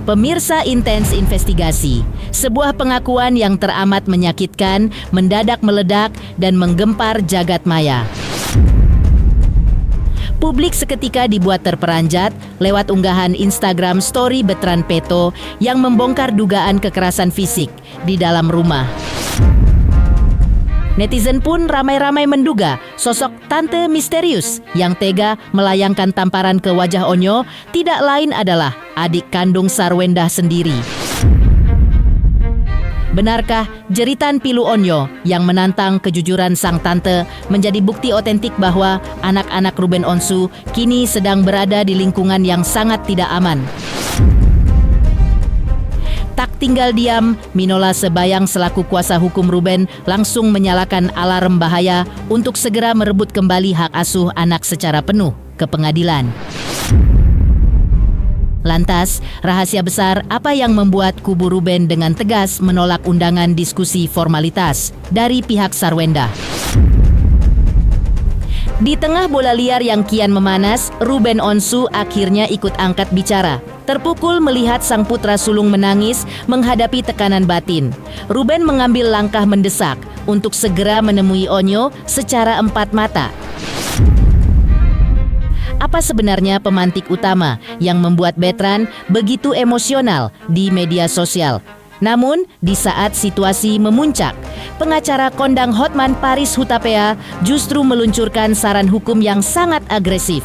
Pemirsa Intens Investigasi, sebuah pengakuan yang teramat menyakitkan, mendadak meledak, dan menggempar jagat maya. Publik seketika dibuat terperanjat lewat unggahan Instagram story Bertrand Peto yang membongkar dugaan kekerasan fisik di dalam rumah. Netizen pun ramai-ramai menduga sosok tante misterius yang tega melayangkan tamparan ke wajah Onyo tidak lain adalah adik kandung Sarwenda sendiri. Benarkah jeritan pilu Onyo yang menantang kejujuran sang tante menjadi bukti otentik bahwa anak-anak Ruben Onsu kini sedang berada di lingkungan yang sangat tidak aman? Tak tinggal diam, Minola Sebayang selaku kuasa hukum Ruben langsung menyalakan alarm bahaya untuk segera merebut kembali hak asuh anak secara penuh ke pengadilan. Lantas, rahasia besar apa yang membuat kubu Ruben dengan tegas menolak undangan diskusi formalitas dari pihak Sarwenda? Di tengah bola liar yang kian memanas, Ruben Onsu akhirnya ikut angkat bicara. Terpukul melihat sang putra sulung menangis menghadapi tekanan batin. Ruben mengambil langkah mendesak untuk segera menemui Onyo secara empat mata. Apa sebenarnya pemantik utama yang membuat Bertrand begitu emosional di media sosial? Namun, di saat situasi memuncak, pengacara kondang Hotman Paris Hutapea justru meluncurkan saran hukum yang sangat agresif.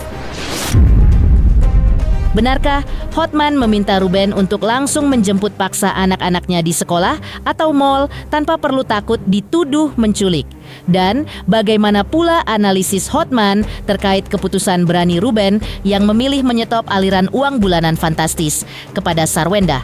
Benarkah Hotman meminta Ruben untuk langsung menjemput paksa anak-anaknya di sekolah atau mal tanpa perlu takut dituduh menculik? Dan bagaimana pula analisis Hotman terkait keputusan berani Ruben yang memilih menyetop aliran uang bulanan fantastis kepada Sarwenda?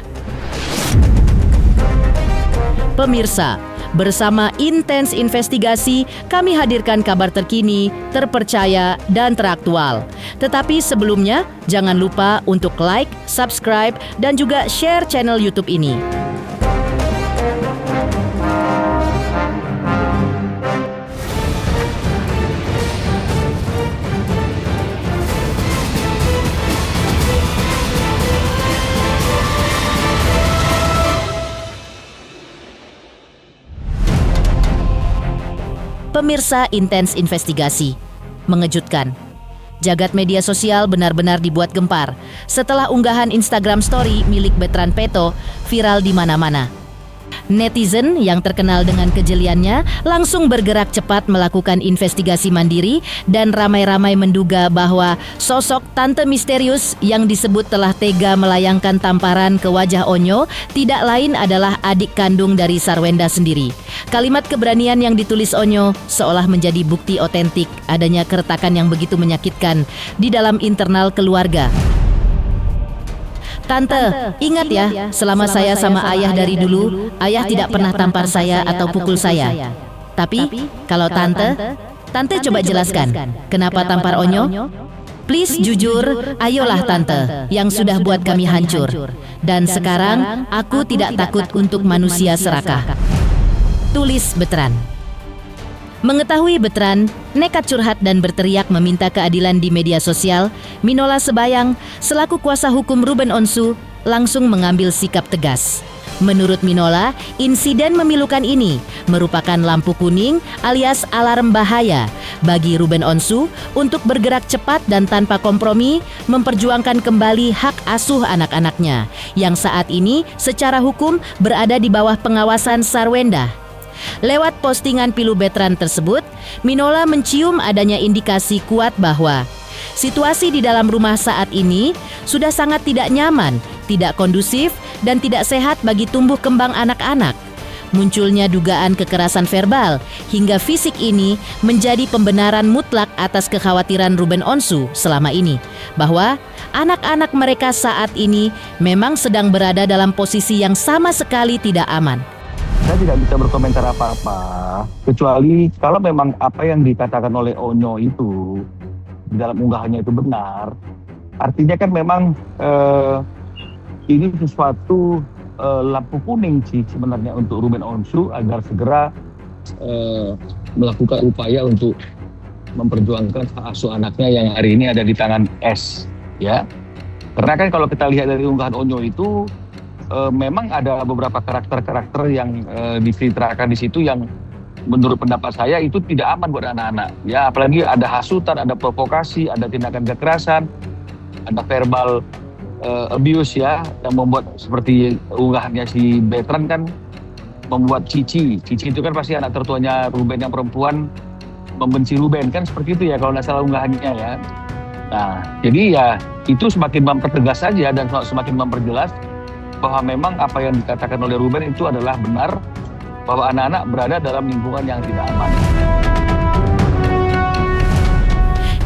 Pemirsa, bersama Intens Investigasi, kami hadirkan kabar terkini, terpercaya, dan teraktual. Tetapi sebelumnya, jangan lupa untuk like, subscribe, dan juga share channel YouTube ini. Pemirsa Intens Investigasi, mengejutkan. Jagat media sosial benar-benar dibuat gempar setelah unggahan Instagram Story milik Bertrand Peto viral di mana-mana. Netizen yang terkenal dengan kejeliannya langsung bergerak cepat melakukan investigasi mandiri dan ramai-ramai menduga bahwa sosok tante misterius yang disebut telah tega melayangkan tamparan ke wajah Onyo tidak lain adalah adik kandung dari Sarwenda sendiri. Kalimat keberanian yang ditulis Onyo seolah menjadi bukti otentik adanya keretakan yang begitu menyakitkan di dalam internal keluarga. Tante, ingat ya, selama saya sama ayah dari dulu, ayah tidak pernah tampar saya atau pukul saya. Tapi, kalau Tante coba jelaskan, kenapa tampar Onyo? Please jujur, ayolah Tante, yang sudah buat kami hancur. Dan sekarang, aku tidak takut untuk manusia serakah. Tulis Bertrand. Mengetahui Bertrand nekat curhat dan berteriak meminta keadilan di media sosial, Minola Sebayang selaku kuasa hukum Ruben Onsu langsung mengambil sikap tegas. Menurut Minola, insiden memilukan ini merupakan lampu kuning alias alarm bahaya bagi Ruben Onsu untuk bergerak cepat dan tanpa kompromi memperjuangkan kembali hak asuh anak-anaknya yang saat ini secara hukum berada di bawah pengawasan Sarwenda. Lewat postingan pilu Bertrand tersebut, Minola mencium adanya indikasi kuat bahwa situasi di dalam rumah saat ini sudah sangat tidak nyaman, tidak kondusif, dan tidak sehat bagi tumbuh kembang anak-anak. Munculnya dugaan kekerasan verbal hingga fisik ini menjadi pembenaran mutlak atas kekhawatiran Ruben Onsu selama ini, bahwa anak-anak mereka saat ini memang sedang berada dalam posisi yang sama sekali tidak aman. Saya tidak bisa berkomentar apa-apa, kecuali kalau memang apa yang dikatakan oleh Onyo itu di dalam unggahannya itu benar. Artinya kan memang ini sesuatu lampu kuning sih sebenarnya untuk Ruben Onsu agar segera melakukan upaya untuk memperjuangkan hak asuh anaknya yang hari ini ada di tangan S, ya. Karena kan kalau kita lihat dari unggahan Onyo itu memang ada beberapa karakter-karakter yang diceritakan di situ yang menurut pendapat saya itu tidak aman buat anak-anak. Ya, apalagi ada hasutan, ada provokasi, ada tindakan kekerasan, ada verbal abuse ya, yang membuat seperti unggahannya si Bertrand kan membuat Cici itu kan pasti anak tertuanya Ruben yang perempuan membenci Ruben kan seperti itu ya kalau nggak salah unggahannya ya. Nah, jadi ya itu semakin mempertegas saja dan semakin memperjelas bahwa memang apa yang dikatakan oleh Ruben itu adalah benar, bahwa anak-anak berada dalam lingkungan yang tidak aman.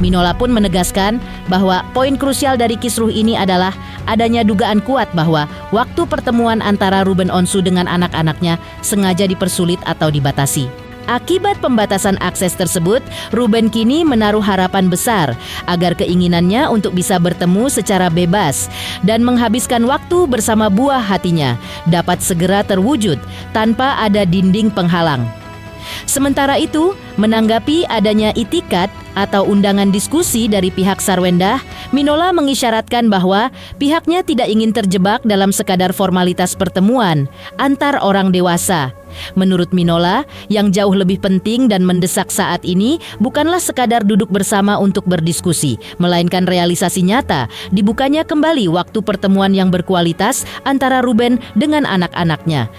Minola pun menegaskan bahwa poin krusial dari kisruh ini adalah adanya dugaan kuat bahwa waktu pertemuan antara Ruben Onsu dengan anak-anaknya sengaja dipersulit atau dibatasi. Akibat pembatasan akses tersebut, Ruben kini menaruh harapan besar agar keinginannya untuk bisa bertemu secara bebas dan menghabiskan waktu bersama buah hatinya dapat segera terwujud tanpa ada dinding penghalang. Sementara itu, menanggapi adanya itikat atau undangan diskusi dari pihak Sarwendah, Minola mengisyaratkan bahwa pihaknya tidak ingin terjebak dalam sekadar formalitas pertemuan antar orang dewasa. Menurut Minola, yang jauh lebih penting dan mendesak saat ini bukanlah sekadar duduk bersama untuk berdiskusi, melainkan realisasi nyata dibukanya kembali waktu pertemuan yang berkualitas antara Ruben dengan anak-anaknya.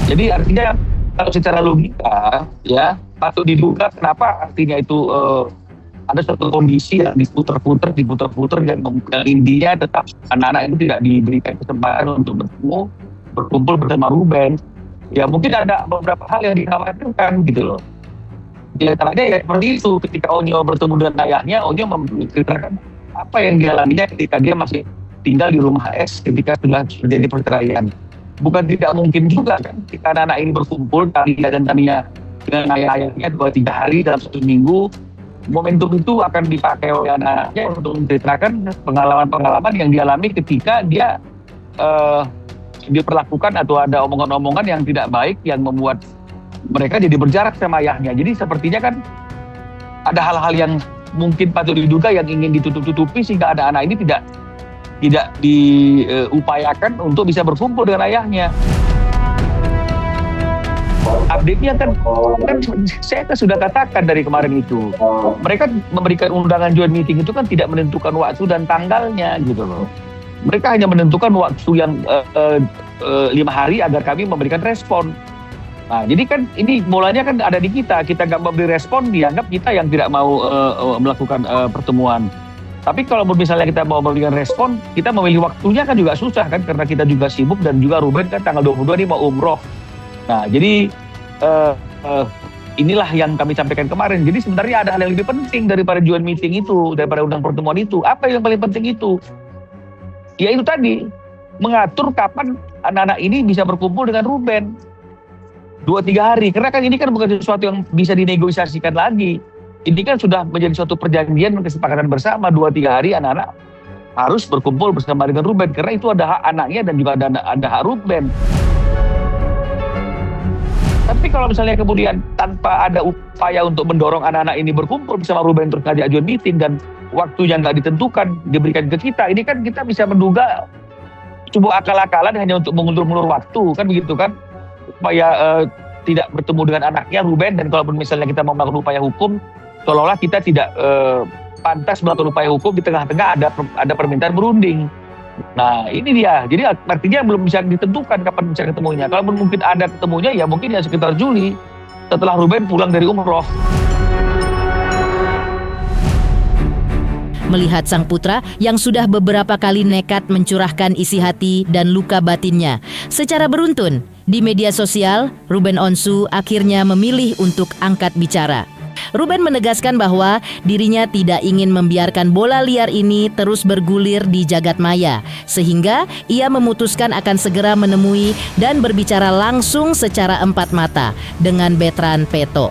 Jadi artinya kalau secara logika ya patut diduga kenapa artinya itu ada suatu kondisi yang diputer-puter yang intinya tetap anak-anak itu tidak diberikan kesempatan untuk berkumpul bersama Ruben. Ya mungkin ada beberapa hal yang dikhawatirkan gitu loh. Di antaranya ya seperti itu, ketika Onyo bertemu dengan ayahnya, Onyo menceritakan apa yang dialaminya ketika dia masih tinggal di rumah S ketika sudah terjadi perceraian. Bukan tidak mungkin juga kan ketika anak-anak ini berkumpul Tania dan Tania dengan ayah-ayahnya 2-3 hari dalam 1 minggu, momentum itu akan dipakai oleh anak-anaknya untuk menceritakan pengalaman-pengalaman yang dialami ketika dia diperlakukan atau ada omongan-omongan yang tidak baik yang membuat mereka jadi berjarak sama ayahnya. Jadi sepertinya kan ada hal-hal yang mungkin patut diduga yang ingin ditutup-tutupi sehingga anak-anak ini tidak diupayakan untuk bisa berkumpul dengan ayahnya. Update-nya kan saya kan sudah katakan dari kemarin itu. Mereka memberikan undangan joint meeting itu kan tidak menentukan waktu dan tanggalnya gitu loh. Mereka hanya menentukan waktu yang 5 hari agar kami memberikan respon. Nah, jadi kan ini mulanya kan ada di kita nggak memberi respon, dianggap kita yang tidak mau melakukan pertemuan. Tapi kalau misalnya kita mau memberikan respon, kita memilih waktunya kan juga susah kan, karena kita juga sibuk dan juga Ruben kan tanggal 22 ini mau umroh. Nah, jadi inilah yang kami sampaikan kemarin. Jadi sebenarnya ada hal yang lebih penting daripada joint meeting itu, daripada undang pertemuan itu. Apa yang paling penting itu? Ya itu tadi, mengatur kapan anak-anak ini bisa berkumpul dengan Ruben 2-3 hari. Karena kan ini kan bukan sesuatu yang bisa dinegosiasikan lagi. Ini kan sudah menjadi suatu perjanjian dan kesepakatan bersama 2-3 hari anak-anak harus berkumpul bersama dengan Ruben. Karena itu ada hak anaknya dan juga ada hak Ruben. Tapi kalau misalnya kemudian tanpa ada upaya untuk mendorong anak-anak ini berkumpul bersama Ruben terus ngajak joint meeting dan waktu yang nggak ditentukan diberikan ke kita, ini kan kita bisa menduga sebuah akal-akalan hanya untuk mengulur-ulur waktu kan begitu kan, supaya tidak bertemu dengan anaknya Ruben, dan kalaupun misalnya kita mau melakukan upaya hukum, seolah-olah kita tidak pantas melakukan upaya hukum di tengah-tengah ada permintaan berunding. Nah ini dia, jadi artinya belum bisa ditentukan kapan bisa ketemunya. Kalau mungkin ada ketemunya ya mungkin ya sekitar Juli setelah Ruben pulang dari umroh. Melihat sang putra yang sudah beberapa kali nekat mencurahkan isi hati dan luka batinnya secara beruntun di media sosial, Ruben Onsu akhirnya memilih untuk angkat bicara. Ruben menegaskan bahwa dirinya tidak ingin membiarkan bola liar ini terus bergulir di jagat maya, sehingga ia memutuskan akan segera menemui dan berbicara langsung secara empat mata dengan Bertrand Peto.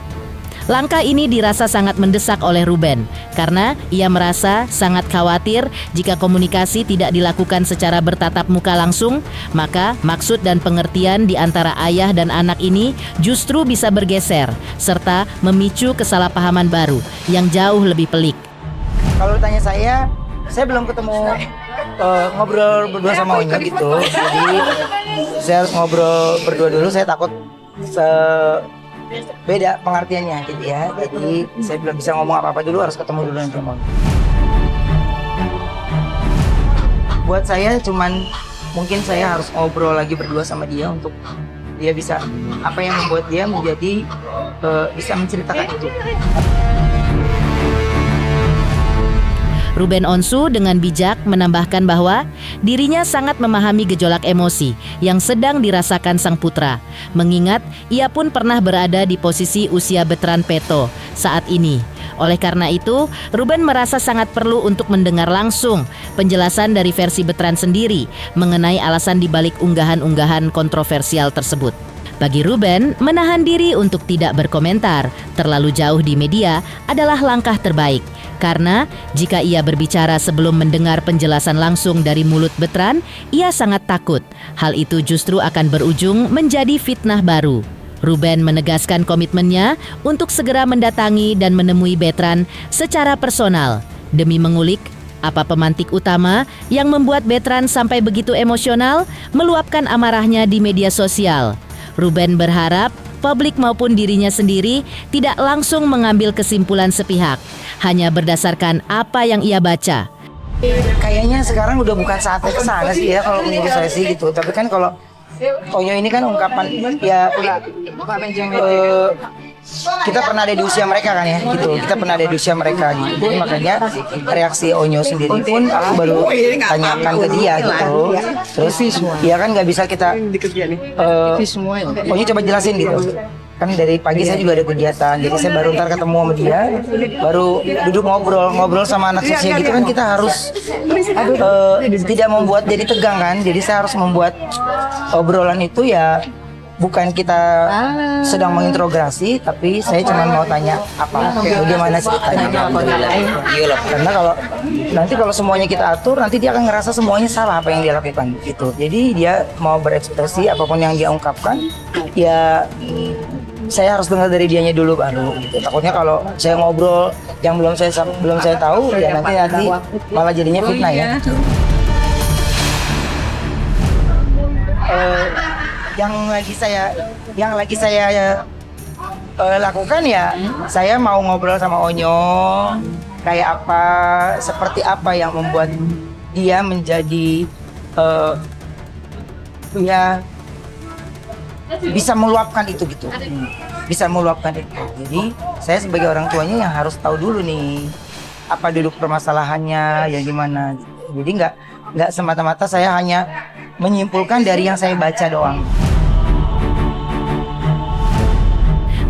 Langkah ini dirasa sangat mendesak oleh Ruben karena ia merasa sangat khawatir jika komunikasi tidak dilakukan secara bertatap muka langsung, maka maksud dan pengertian di antara ayah dan anak ini justru bisa bergeser serta memicu kesalahpahaman baru yang jauh lebih pelik. Kalau tanya saya, saya belum ketemu ngobrol berdua sama Onyo gitu. Jadi saya harus ngobrol berdua dulu. Saya takut beda pengertiannya gitu ya. Jadi saya belum bisa ngomong apa-apa dulu, harus ketemu dulu dengan Onyo. Buat saya cuman mungkin saya harus ngobrol lagi berdua sama dia untuk dia bisa apa yang membuat dia menjadi bisa menceritakan itu. Ruben Onsu dengan bijak menambahkan bahwa dirinya sangat memahami gejolak emosi yang sedang dirasakan sang putra, mengingat ia pun pernah berada di posisi usia veteran Peto saat ini. Oleh karena itu, Ruben merasa sangat perlu untuk mendengar langsung penjelasan dari versi veteran sendiri mengenai alasan dibalik unggahan-unggahan kontroversial tersebut. Bagi Ruben, menahan diri untuk tidak berkomentar terlalu jauh di media adalah langkah terbaik. Karena jika ia berbicara sebelum mendengar penjelasan langsung dari mulut veteran, ia sangat takut. Hal itu justru akan berujung menjadi fitnah baru. Ruben menegaskan komitmennya untuk segera mendatangi dan menemui veteran secara personal demi mengulik apa pemantik utama yang membuat veteran sampai begitu emosional meluapkan amarahnya di media sosial. Ruben berharap publik maupun dirinya sendiri tidak langsung mengambil kesimpulan sepihak, hanya berdasarkan apa yang ia baca. Kayaknya sekarang udah bukan saatnya ke sana sih ya kalau menurut saya sih gitu. Tapi kan kalau Onyo ini kan ungkapan ya kita pernah ada di usia mereka kan ya gitu. Kita pernah ada di usia mereka gitu. Jadi makanya reaksi Onyo sendiri pun aku baru tanyakan ke dia gitu. Terus ya kan nggak bisa kita Onyo coba jelasin gitu. Kan dari pagi saya juga ada kegiatan, jadi saya baru ntar ketemu sama dia, baru duduk ngobrol sama anak usia gitu kan kita harus tidak membuat jadi tegang kan, jadi saya harus membuat obrolan itu ya bukan kita sedang menginterogasi, tapi saya cuma mau tanya bagaimana ceritanya. Karena kalau semuanya kita atur, nanti dia akan ngerasa semuanya salah apa yang dia lakukan gitu. Jadi dia mau berekspresi apapun yang dia ungkapkan, ya saya harus dengar dari dianya dulu baru gitu. Takutnya kalau saya ngobrol yang belum saya tahu ya nanti malah jadinya fitnah ya. Yang lagi saya lakukan ya saya mau ngobrol sama Onyo kayak apa, seperti apa yang membuat dia menjadi ya bisa meluapkan itu gitu. Bisa meluapkan itu. Jadi saya sebagai orang tuanya yang harus tahu dulu nih apa duduk permasalahannya ya gimana. Jadi nggak semata-mata saya hanya menyimpulkan dari yang saya baca doang.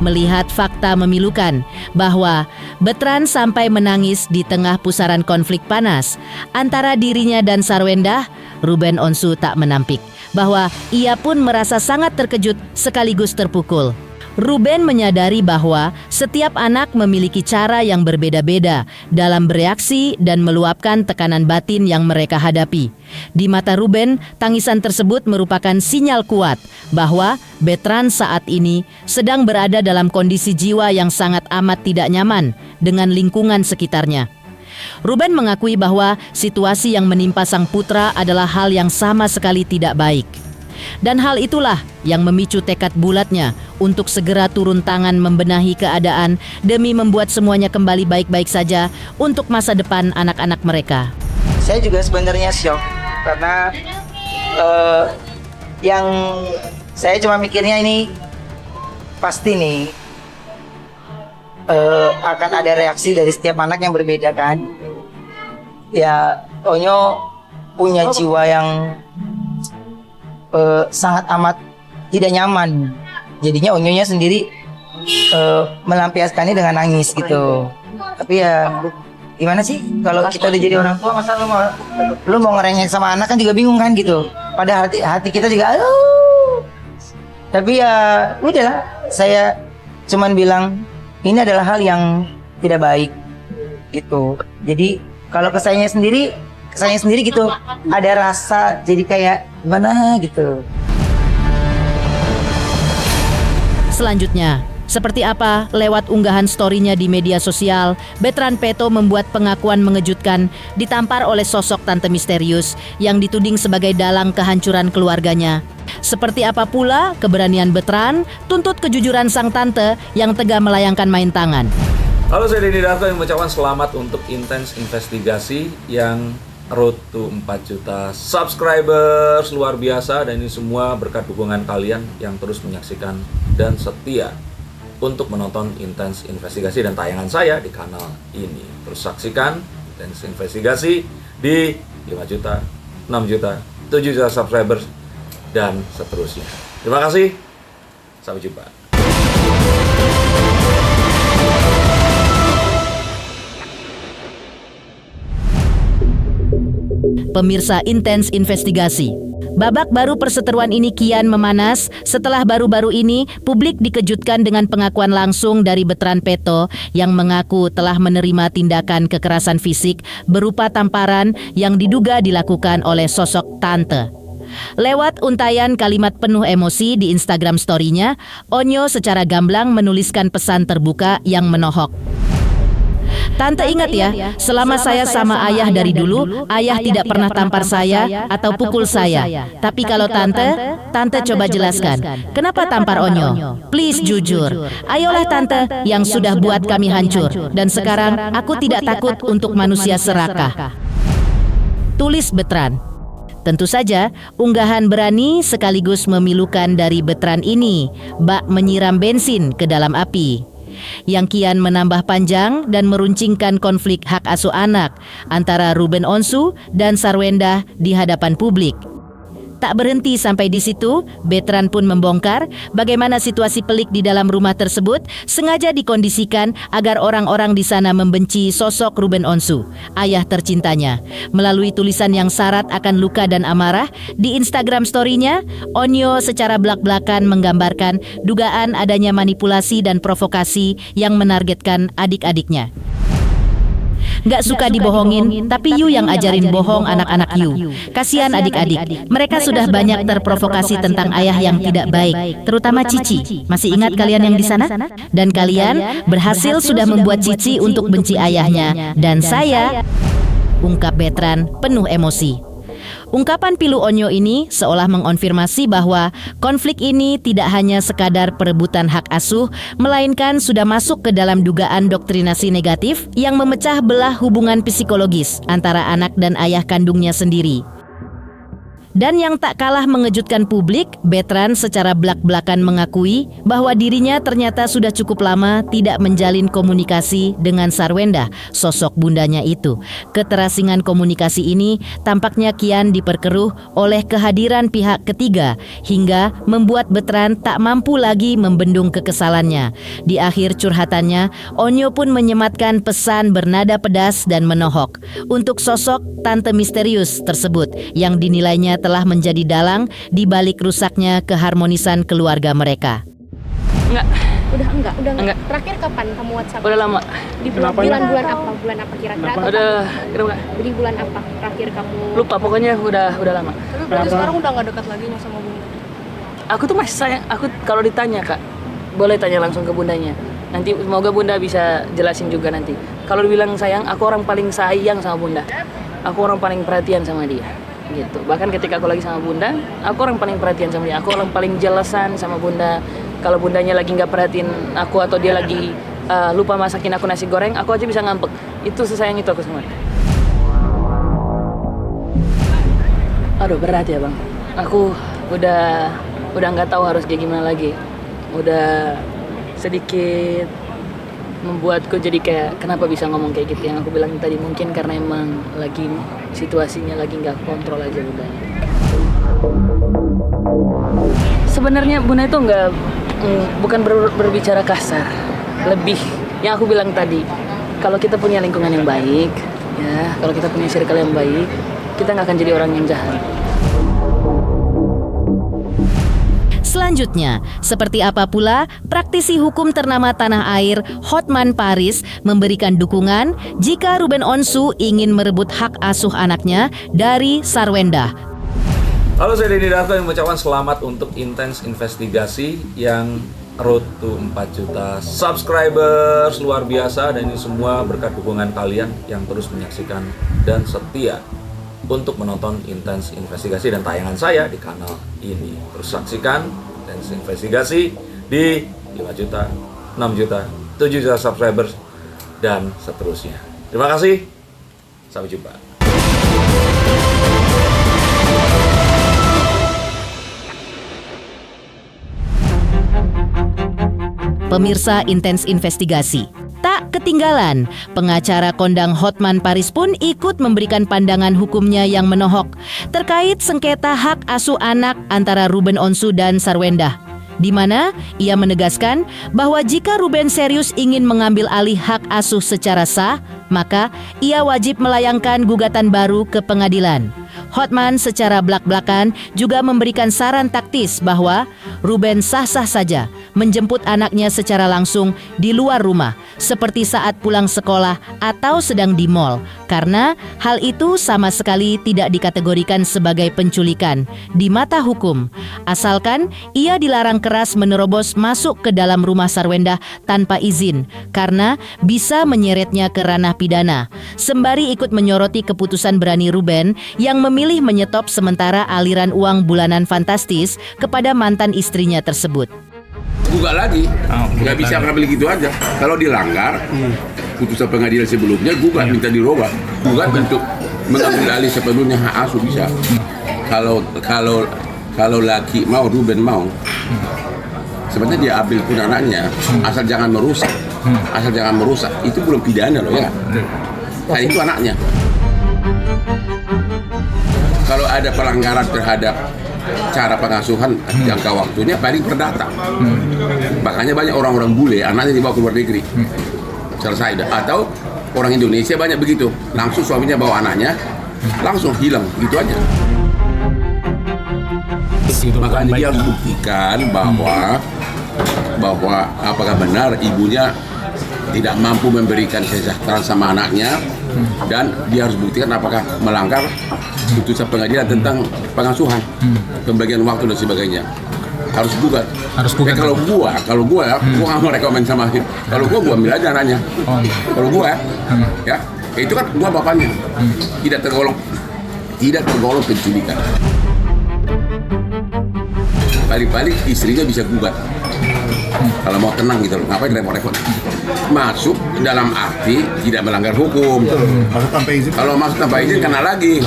Melihat fakta memilukan bahwa veteran sampai menangis di tengah pusaran konflik panas antara dirinya dan Sarwendah, Ruben Onsu tak menampik bahwa ia pun merasa sangat terkejut sekaligus terpukul. Ruben menyadari bahwa setiap anak memiliki cara yang berbeda-beda dalam bereaksi dan meluapkan tekanan batin yang mereka hadapi. Di mata Ruben, tangisan tersebut merupakan sinyal kuat bahwa veteran saat ini sedang berada dalam kondisi jiwa yang sangat amat tidak nyaman dengan lingkungan sekitarnya. Ruben mengakui bahwa situasi yang menimpa sang putra adalah hal yang sama sekali tidak baik. Dan hal itulah yang memicu tekad bulatnya untuk segera turun tangan membenahi keadaan demi membuat semuanya kembali baik-baik saja untuk masa depan anak-anak mereka. Saya juga sebenarnya shock karena yang saya cuma mikirnya ini pasti nih akan ada reaksi dari setiap anak yang berbeda kan. Ya Onyo punya jiwa yang sangat amat tidak nyaman. Jadinya Onyonya sendiri melampiaskannya dengan nangis gitu. Tapi ya gimana sih kalau kita udah jadi orang tua, masa lu mau ngerengek sama anak kan juga bingung kan gitu. Pada hati kita juga aduh. Tapi ya udahlah, saya cuman bilang ini adalah hal yang tidak baik gitu. Jadi kalau ke saya sendiri gitu ada rasa jadi kayak gimana gitu. Selanjutnya, Seperti apa lewat unggahan story-nya di media sosial, Bertrand Peto membuat pengakuan mengejutkan ditampar oleh sosok tante misterius yang dituding sebagai dalang kehancuran keluarganya. Seperti apa pula keberanian Bertrand tuntut kejujuran sang tante yang tega melayangkan main tangan. Halo, saya Denny Darto yang mengucapkan selamat untuk Intens Investigasi yang road to 4 juta subscribers, luar biasa, dan ini semua berkat dukungan kalian yang terus menyaksikan dan setia untuk menonton Intens Investigasi dan tayangan saya di kanal ini. Terus saksikan Intens Investigasi di 5 juta, 6 juta, 7 juta subscribers dan seterusnya. Terima kasih. Sampai jumpa. Pemirsa Intens Investigasi, babak baru perseteruan ini kian memanas setelah baru-baru ini publik dikejutkan dengan pengakuan langsung dari Bertrand Peto yang mengaku telah menerima tindakan kekerasan fisik berupa tamparan yang diduga dilakukan oleh sosok tante. Lewat untayan kalimat penuh emosi di Instagram story-nya, Onyo secara gamblang menuliskan pesan terbuka yang menohok. Tante ingat ya, selama saya sama ayah dari dulu, ayah tidak pernah tampar saya atau pukul saya. Tapi kalau tante coba jelaskan, kenapa tampar Onyo? Please jujur. Ayolah tante yang sudah buat kami hancur. Dan sekarang aku tidak takut untuk manusia serakah. Tulis Bertrand. Tentu saja, unggahan berani sekaligus memilukan dari Bertrand ini bak menyiram bensin ke dalam api yang kian menambah panjang dan meruncingkan konflik hak asuh anak antara Ruben Onsu dan Sarwenda di hadapan publik. Tak berhenti sampai di situ, Bertrand pun membongkar bagaimana situasi pelik di dalam rumah tersebut sengaja dikondisikan agar orang-orang di sana membenci sosok Ruben Onsu, ayah tercintanya. Melalui tulisan yang syarat akan luka dan amarah, di Instagram story-nya, Onyo secara belak-belakan menggambarkan dugaan adanya manipulasi dan provokasi yang menargetkan adik-adiknya. Gak suka dibohongin, tapi you yang ajarin bohong anak-anak you. Kasihan adik-adik, mereka sudah banyak terprovokasi tentang ayah yang tidak baik, terutama Cici. Masih ingat kalian yang di sana? Dan kalian berhasil sudah membuat Cici untuk benci ayahnya. Dan saya, ungkap Bertrand penuh emosi. Ungkapan pilu Onyo ini seolah mengonfirmasi bahwa konflik ini tidak hanya sekadar perebutan hak asuh, melainkan sudah masuk ke dalam dugaan doktrinasi negatif yang memecah belah hubungan psikologis antara anak dan ayah kandungnya sendiri. Dan yang tak kalah mengejutkan publik, Bertrand secara belak-belakan mengakui bahwa dirinya ternyata sudah cukup lama tidak menjalin komunikasi dengan Sarwenda, sosok bundanya itu. Keterasingan komunikasi ini tampaknya kian diperkeruh oleh kehadiran pihak ketiga, hingga membuat Bertrand tak mampu lagi membendung kekesalannya. Di akhir curhatannya, Onyo pun menyematkan pesan bernada pedas dan menohok untuk sosok tante misterius tersebut yang dinilainya telah menjadi dalang di balik rusaknya keharmonisan keluarga mereka. Enggak. Terakhir kapan kamu WhatsApp? Udah lama. Di bulan apa? Bulan apa kira-kira? Di bulan apa terakhir kamu? Lupa, pokoknya udah lama. Tapi berarti sekarang udah nggak dekat lagi sama bunda? Aku tuh masih sayang. Aku kalau ditanya kak, boleh tanya langsung ke bundanya. Nanti semoga bunda bisa jelasin juga nanti. Kalau dibilang sayang, aku orang paling sayang sama bunda. Aku orang paling perhatian sama dia. Gitu. Bahkan ketika aku lagi sama bunda, aku orang paling perhatian sama dia. Aku orang paling jelasan sama bunda. Kalau bundanya lagi nggak perhatiin aku atau dia lagi lupa masakin aku nasi goreng, aku aja bisa ngambek. Itu sesayang itu aku sama dia. Aduh, berat ya bang. Aku udah nggak tahu harus kayak gimana lagi. Udah sedikit membuatku jadi kayak kenapa bisa ngomong kayak gitu. Yang aku bilang tadi mungkin karena emang lagi situasinya lagi nggak kontrol aja bundanya. Sebenarnya bunda itu bukan berbicara kasar, lebih yang aku bilang tadi, kalau kita punya lingkungan yang baik, ya kalau kita punya circle yang baik, kita nggak akan jadi orang yang jahat. Selanjutnya, seperti apa pula praktisi hukum ternama tanah air Hotman Paris memberikan dukungan jika Ruben Onsu ingin merebut hak asuh anaknya dari Sarwenda. Halo, saya Denny Darto yang mengucapkan selamat untuk Intens Investigasi yang road to 4 juta subscribers. Luar biasa, dan ini semua berkat dukungan kalian yang terus menyaksikan dan setia untuk menonton Intens Investigasi dan tayangan saya di kanal ini. Terus saksikan Intens Investigasi di 5 juta, 6 juta, 7 juta subscribers dan seterusnya. Terima kasih. Sampai jumpa. Pemirsa Intens Investigasi, tak ketinggalan, pengacara kondang Hotman Paris pun ikut memberikan pandangan hukumnya yang menohok terkait sengketa hak asuh anak antara Ruben Onsu dan Sarwendah, di mana ia menegaskan bahwa jika Ruben serius ingin mengambil alih hak asuh secara sah, maka ia wajib melayangkan gugatan baru ke pengadilan. Hotman secara blak-blakan juga memberikan saran taktis bahwa Ruben sah-sah saja menjemput anaknya secara langsung di luar rumah, seperti saat pulang sekolah atau sedang di mal, karena hal itu sama sekali tidak dikategorikan sebagai penculikan di mata hukum, asalkan ia dilarang keras menerobos masuk ke dalam rumah Sarwendah tanpa izin, karena bisa menyeretnya ke ranah pidana, sembari ikut menyoroti keputusan berani Ruben yang memilih menyetop sementara aliran uang bulanan fantastis kepada mantan istrinya tersebut. Gugat lagi, nggak bisa ngambil gitu aja. Kalau dilanggar putusan pengadilan sebelumnya, gugat minta dirubah, gugat untuk mengambil alih sepenuhnya hak asuh bisa. Kalau laki mau, Ruben mau, sebenarnya dia ambil pun anaknya, asal jangan merusak, itu belum pidana loh ya. Kan itu anaknya. Kalau ada pelanggaran terhadap cara pengasuhan jangka waktunya paling perdata. Makanya banyak orang-orang bule anaknya dibawa ke luar negeri. Selesai. Atau orang Indonesia banyak begitu. Langsung suaminya bawa anaknya, langsung hilang gitu aja. Makanya dia harus buktikan bahwa apakah benar ibunya tidak mampu memberikan kesejahteraan sama anaknya, dan dia harus buktikan apakah melanggar putusan pengadilan tentang pengasuhan, pembagian waktu dan sebagainya. Harus gugat. Kalau gua nggak mau rekomen sama dia. Kalau gua ambil aja anaknya. Kalau gua ya itu kan gua bapaknya, tidak tergolong penculikan. Paling-paling istrinya bisa gugat. Kalau mau tenang gitu loh, ngapain repot-repot? Masuk dalam arti tidak melanggar hukum. Masuk tanpa izin. Kalau masuk tanpa izin kena lagi.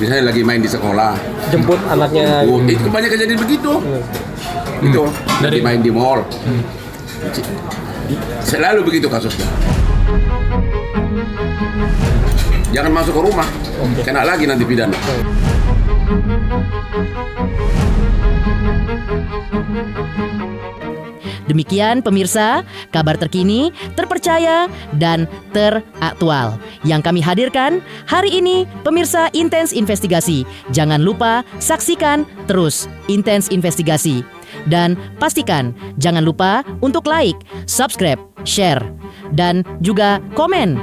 Misalnya lagi main di sekolah, jemput anaknya. Itu banyak kejadian begitu. Itu dari main di mall. Selalu begitu kasusnya. Jangan masuk ke rumah, kena lagi nanti pidana. Demikian pemirsa, kabar terkini, terpercaya, dan teraktual yang kami hadirkan hari ini. Pemirsa Intens Investigasi, jangan lupa saksikan terus Intens Investigasi. Dan pastikan jangan lupa untuk like, subscribe, share, dan juga komen